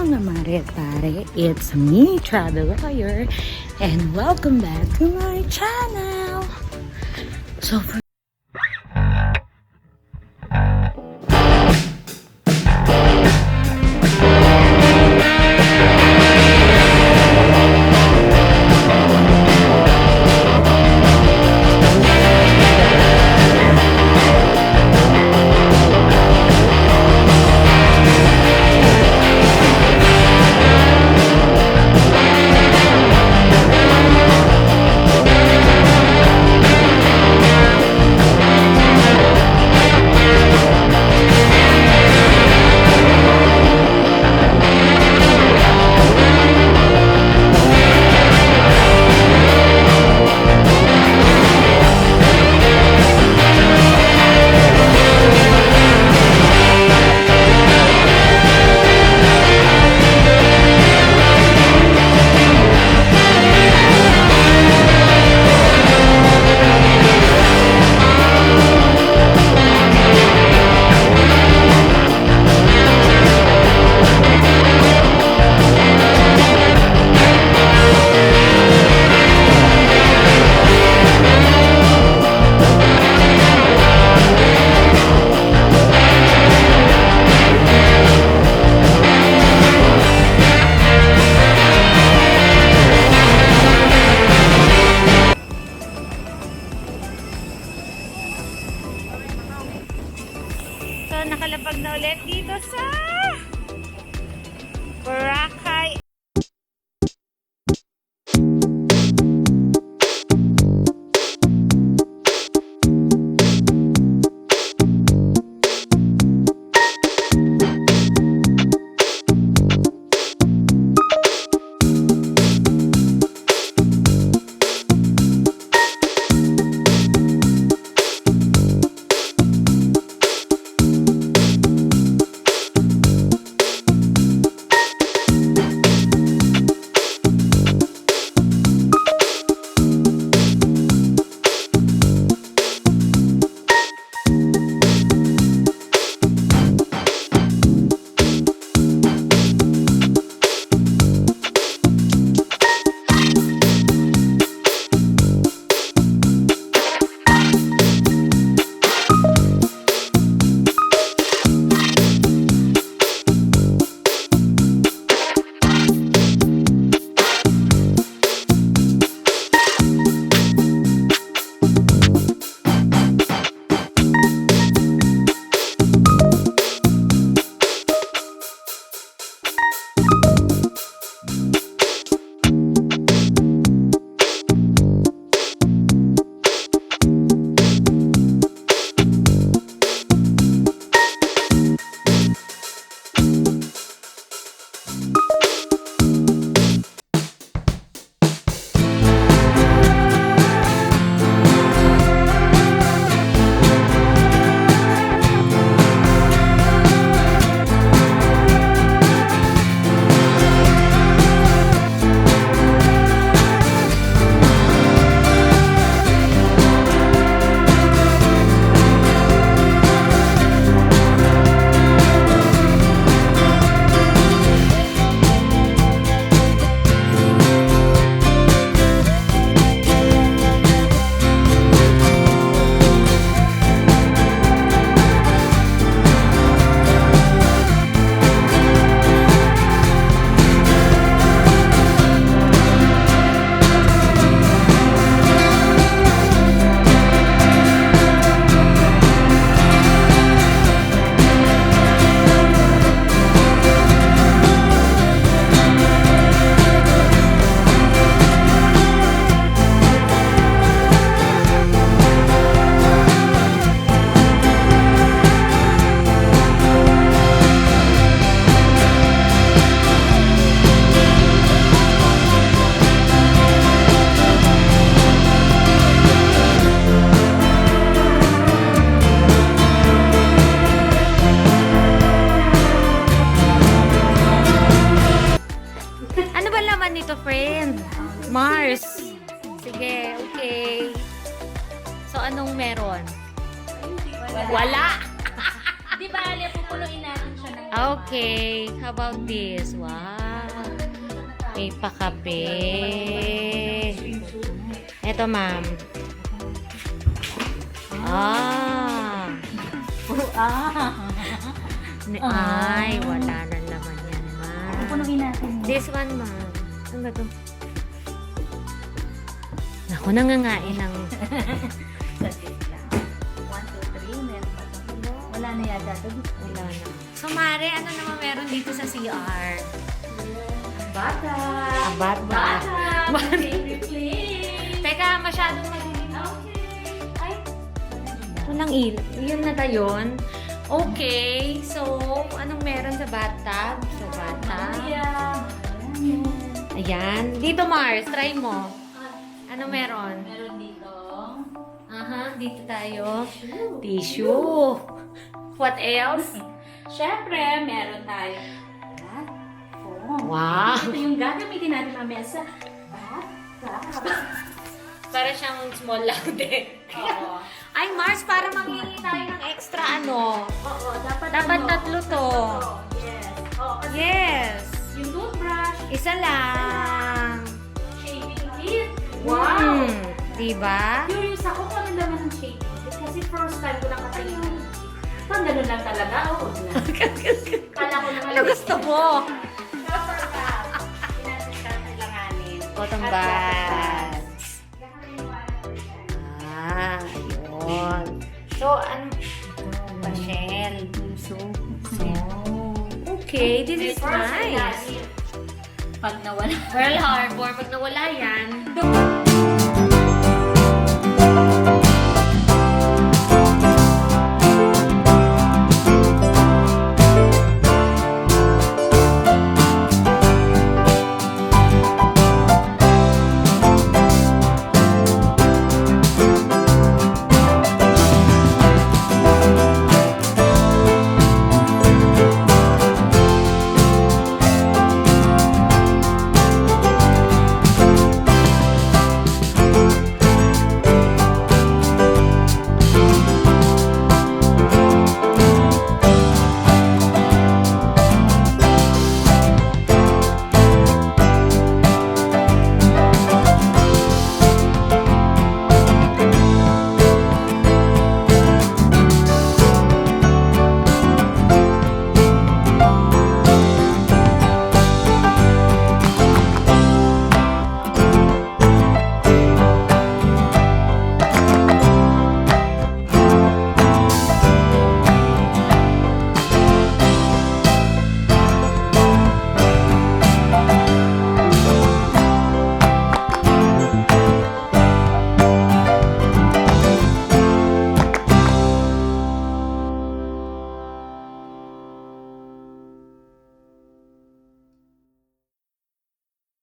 mga Mare at Pare, it's me, Traveloier, and welcome back to my channel. So for nakalapag na ulit dito sa Boracay. Mars. Sige, okay. So, anong meron? Wala! Di ba, Papunuin natin siya ng Okay. How about this? Wow. May pakape. Eto, ma'am. Ah. Ay, wala na laman yan, ma'am. Papunuin natin. This one, ma'am. Ano ba ito? Ako nangangain ng... Saglit lang. 1, 2, 3. Meron pa ito. Wala na yata ito. Wala na. So, Mare, ano naman meron dito sa CR? Bata. Bata. Favorite place. Teka, masyadong madilim. Okay. Ay. Walang yun na tayon. Okay. So, anong meron sa bathtub? Sa bathtub. Ayan. Dito, Mars. Try mo. Ano meron? Meron dito. Aha, dito tayo. Tissue. What else? Siyempre, meron tayo. Foam. Wow. Ito yung gagamitin natin mamaya sa bathtub. Para siyang small laude. Oo. Ay, Mars, para manghingi tayo ng extra ano. Oo, dapat Tatlo to. Yes. Oo, kasi Yes. yung toothbrush, Isa lang. shaving kit. Wow. Diba? Curious ako kung ano naman ang shaving kit. Kasi first time ko nakatayo. Parang ganun lang talaga. Oo, na. Kala ko naman. Ano gusto mo? Cover cap. Kailanganin. Cotton buds. Ah, yun. So, ano? Pashell. So, okay, this is nice. Pag nawala. Pearl Harbor, pag nawala yan,